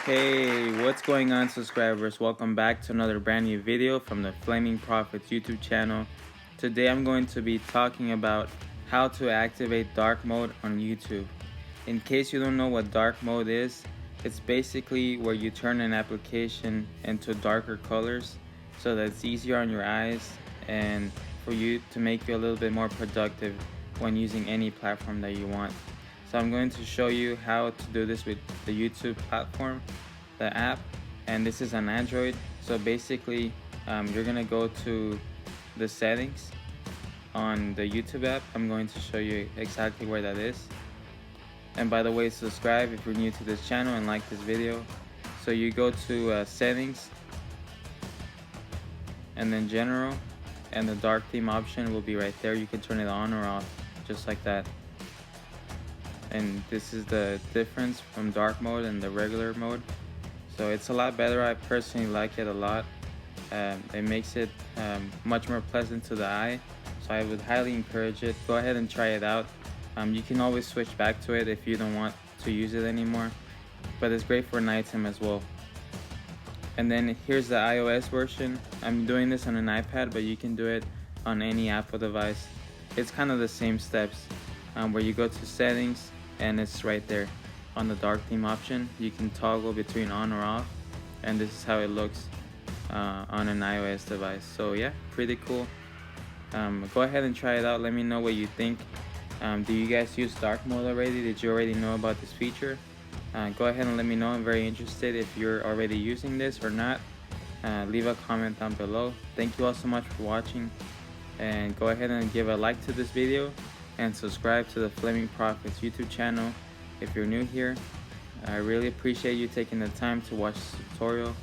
Hey, what's going on, subscribers? Welcome back to another brand new video from the Flaming Profits YouTube channel. Today I'm going to be talking about how to activate dark mode on YouTube. In case you don't know what dark mode is, it's basically where you turn an application into darker colors so that it's easier on your eyes and for you to make you a little bit more productive when using any platform that you want. So I'm going to show you how to do this with the YouTube platform, the app, and this is on Android. So basically you're gonna go to the settings on the YouTube app. I'm going to show you exactly where that is. And by the way, subscribe if you're new to this channel and like this video. So you go to settings and then general, and the dark theme option will be right there. You can turn it on or off just like that. And this is the difference from dark mode and the regular mode. So it's a lot better. I personally like it a lot. It makes it much more pleasant to the eye, so I would highly encourage it. Go ahead and try it out. You can always switch back to it if you don't want to use it anymore, but it's great for nighttime as well. And then here's the iOS version. I'm doing this on an iPad, but you can do it on any Apple device. It's kind of the same steps, where you go to settings and it's right there on the dark theme option. You can toggle between on or off, and this is how it looks on an iOS device. So yeah, pretty cool. Go ahead and try it out. Let me know what you think. Do you guys use dark mode already? Did you already know about this feature? Go ahead and let me know. I'm very interested if you're already using this or not. Leave a comment down below. Thank you all so much for watching, and go ahead and give a like to this video and subscribe to the Flaming Profits YouTube channel if you're new here. I really appreciate you taking the time to watch this tutorial,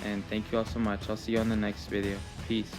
and thank you all so much. I'll see you on the next video. Peace.